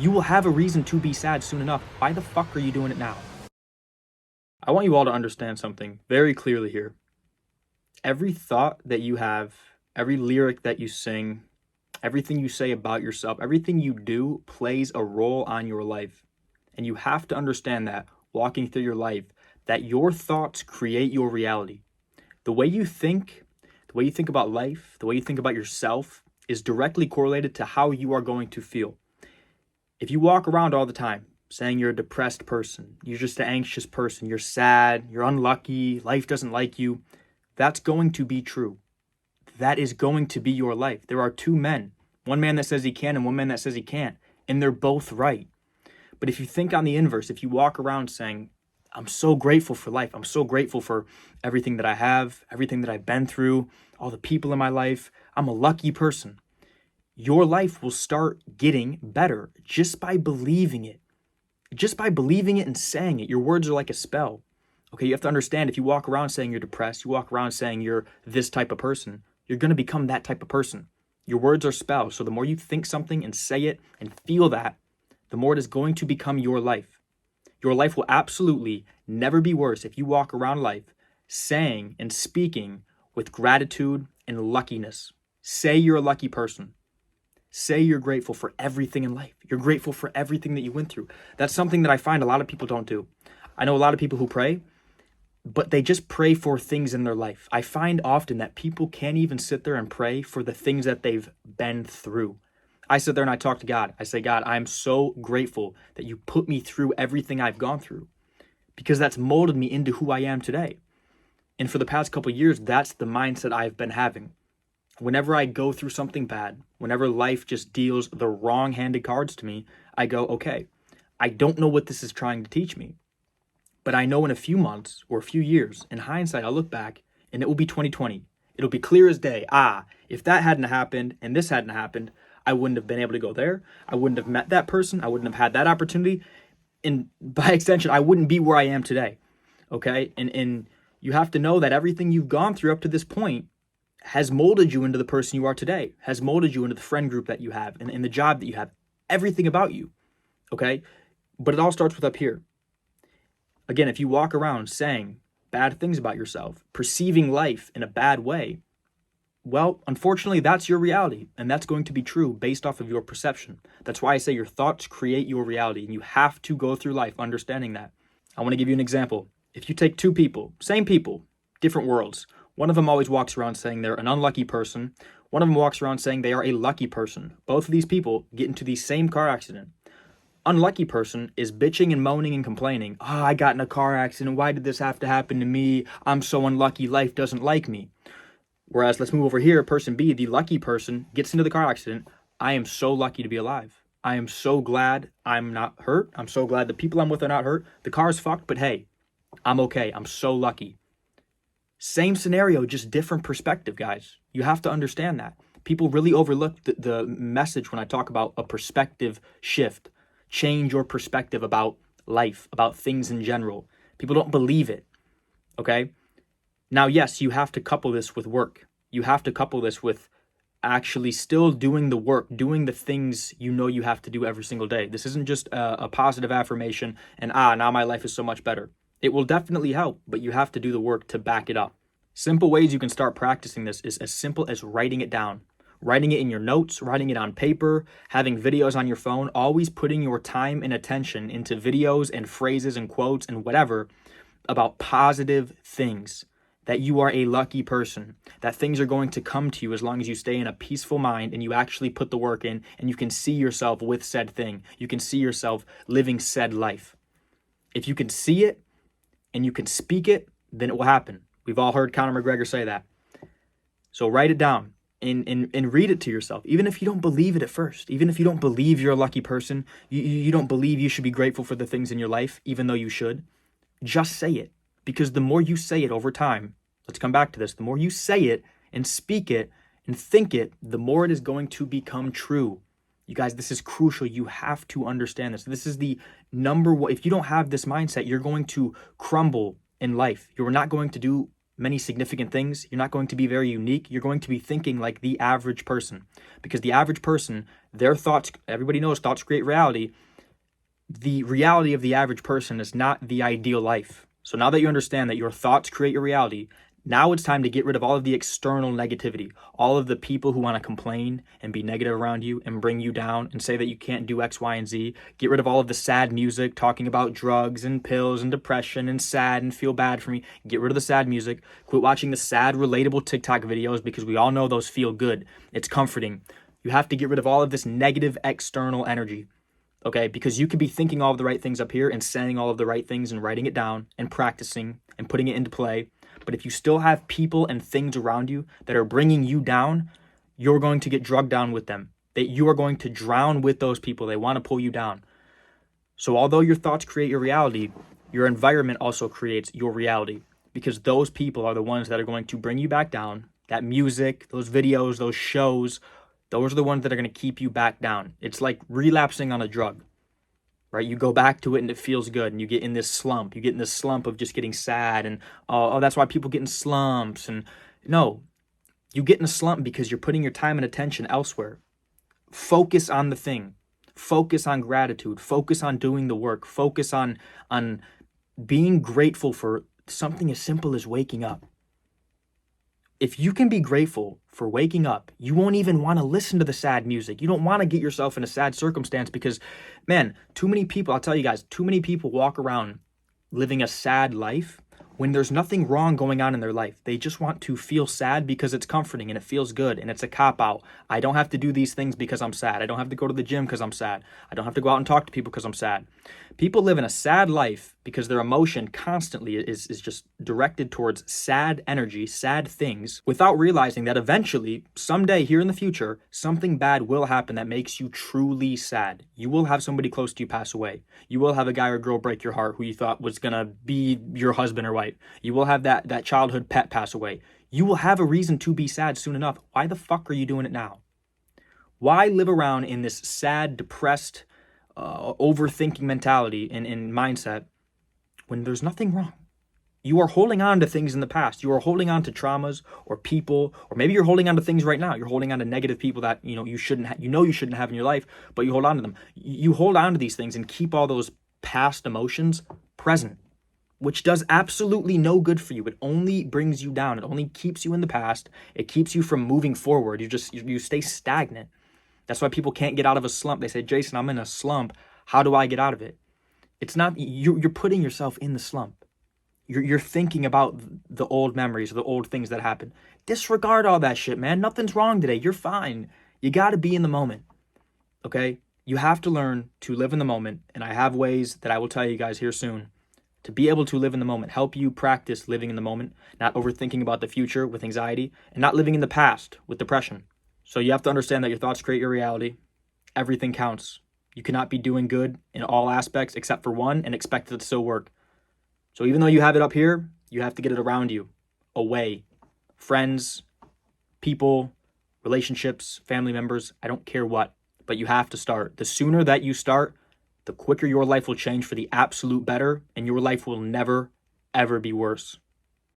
You will have a reason to be sad soon enough. Why the fuck are you doing it now? I want you all to understand something very clearly here. Every thought that you have, every lyric that you sing, everything you say about yourself, everything you do plays a role on your life. And you have to understand that walking through your life, that your thoughts create your reality. The way you think, the way you think about life, the way you think about yourself is directly correlated to how you are going to feel. If you walk around all the time saying you're a depressed person, you're just an anxious person, you're sad, you're unlucky, life doesn't like you, that's going to be true. That is going to be your life. There are two men, one man that says he can and one man that says he can't, and they're both right. But if you think on the inverse, if you walk around saying, I'm so grateful for life, I'm so grateful for everything that I have, everything that I've been through, all the people in my life, I'm a lucky person, your life will start getting better just by believing it. Just by believing it and saying it. Your words are like a spell. Okay, you have to understand, if you walk around saying you're depressed, you walk around saying you're this type of person, you're going to become that type of person. Your words are spells. So the more you think something and say it and feel that, the more it is going to become your life. Your life will absolutely never be worse if you walk around life saying and speaking with gratitude and luckiness. Say you're a lucky person. Say you're grateful for everything in life. You're grateful for everything that you went through. That's something that I find a lot of people don't do. I know a lot of people who pray, but they just pray for things in their life. I find often that people can't even sit there and pray for the things that they've been through. I sit there and I talk to God. I say, God, I'm so grateful that you put me through everything I've gone through, because that's molded me into who I am today. And for the past couple of years, that's the mindset I've been having. Whenever I go through something bad, whenever life just deals the wrong-handed cards to me, I go, okay, I don't know what this is trying to teach me, but I know in a few months or a few years, in hindsight, I'll look back and it will be 2020. It'll be clear as day. If that hadn't happened and this hadn't happened, I wouldn't have been able to go there. I wouldn't have met that person. I wouldn't have had that opportunity. And by extension, I wouldn't be where I am today. Okay? And you have to know that everything you've gone through up to this point has molded you into the person you are today, has molded you into the friend group that you have and the job that you have, everything about you, okay? But it all starts with up here. Again, if you walk around saying bad things about yourself, perceiving life in a bad way, well, unfortunately, that's your reality, and that's going to be true based off of your perception. That's why I say your thoughts create your reality, and you have to go through life understanding that. I want to give you an example. If you take two people, same people, different worlds, one of them always walks around saying they're an unlucky person. One of them walks around saying they are a lucky person. Both of these people get into the same car accident. Unlucky person is bitching and moaning and complaining. I got in a car accident. Why did this have to happen to me? I'm so unlucky. Life doesn't like me. Whereas, let's move over here. Person B, the lucky person, gets into the car accident. I am so lucky to be alive. I am so glad I'm not hurt. I'm so glad the people I'm with are not hurt. The car's fucked, but hey, I'm okay. I'm so lucky. Same scenario, just different perspective, guys. You have to understand that. People really overlook the message when I talk about a perspective shift. Change your perspective about life, about things in general. People don't believe it, okay? Now, yes, you have to couple this with work. You have to couple this with actually still doing the work, doing the things you know you have to do every single day. This isn't just a positive affirmation and, now my life is so much better. It will definitely help, but you have to do the work to back it up. Simple ways you can start practicing this is as simple as writing it down. Writing it in your notes, writing it on paper, having videos on your phone, always putting your time and attention into videos and phrases and quotes and whatever about positive things. That you are a lucky person, that things are going to come to you as long as you stay in a peaceful mind and you actually put the work in and you can see yourself with said thing. You can see yourself living said life. If you can see it, and you can speak it, then it will happen. We've all heard Conor McGregor say that. So write it down and read it to yourself, even if you don't believe it at first. Even if you don't believe you're a lucky person, you don't believe you should be grateful for the things in your life, even though you should. Just say it, because the more you say it over time, let's come back to this, the more you say it and speak it and think it, the more it is going to become true. You guys, this is crucial. You have to understand this. This is the number one. If you don't have this mindset, you're going to crumble in life. You're not going to do many significant things. You're not going to be very unique. You're going to be thinking like the average person, because the average person Their thoughts, everybody knows thoughts create reality. The reality of the average person is not the ideal life. So now that you understand that your thoughts create your reality, now it's time to get rid of all of the external negativity, all of the people who want to complain and be negative around you and bring you down and say that you can't do X, Y, and Z. Get rid of all of the sad music talking about drugs and pills and depression and sad and feel bad for me. Get rid of the sad music. Quit watching the sad, relatable TikTok videos because we all know those feel good. It's comforting. You have to get rid of all of this negative external energy. Okay, because you could be thinking all of the right things up here and saying all of the right things and writing it down and practicing and putting it into play. But if you still have people and things around you that are bringing you down, you're going to get drugged down with them. That you are going to drown with those people. They want to pull you down. So although your thoughts create your reality, your environment also creates your reality, because those people are the ones that are going to bring you back down. That music, those videos, those shows, those are the ones that are going to keep you back down. It's like relapsing on a drug, right? You go back to it and it feels good and you get in this slump. You get in this slump of just getting sad and, oh, that's why people get in slumps. And no, you get in a slump because you're putting your time and attention elsewhere. Focus on the thing. Focus on gratitude. Focus on doing the work. Focus on being grateful for something as simple as waking up. If you can be grateful for waking up, you won't even want to listen to the sad music. You don't want to get yourself in a sad circumstance because, man, too many people, I'll tell you guys, too many people walk around living a sad life when there's nothing wrong going on in their life. They just want to feel sad because it's comforting and it feels good and it's a cop-out. I don't have to do these things because I'm sad. I don't have to go to the gym because I'm sad. I don't have to go out and talk to people because I'm sad. People live in a sad life because their emotion constantly is just directed towards sad energy, sad things, without realizing that eventually, someday here in the future, something bad will happen that makes you truly sad. You will have somebody close to you pass away. You will have a guy or girl break your heart who you thought was going to be your husband or wife. You will have that childhood pet pass away. You will have a reason to be sad soon enough. Why the fuck are you doing it now? Why live around in this sad, depressed, overthinking mentality and mindset when there's nothing wrong? You are holding on to things in the past. You are holding on to traumas or people, or maybe you're holding on to things right now. You're holding on to negative people that you shouldn't you shouldn't have in your life, but you hold on to them. You hold on to these things and keep all those past emotions present, which does absolutely no good for you. It only brings you down. It only keeps you in the past. It keeps you from moving forward. You stay stagnant. That's why people can't get out of a slump. They say, Jason, I'm in a slump. How do I get out of it? It's not, you're putting yourself in the slump. You're thinking about the old memories, the old things that happened. Disregard all that shit, man. Nothing's wrong today. You're fine. You got to be in the moment, okay? You have to learn to live in the moment, and I have ways that I will tell you guys here soon to be able to live in the moment, help you practice living in the moment, not overthinking about the future with anxiety, and not living in the past with depression. So you have to understand that your thoughts create your reality. Everything counts. You cannot be doing good in all aspects except for one and expect it to still work. So even though you have it up here, you have to get it around you, away. Friends, people, relationships, family members, I don't care what, but you have to start. The sooner that you start, the quicker your life will change for the absolute better, and your life will never, ever be worse.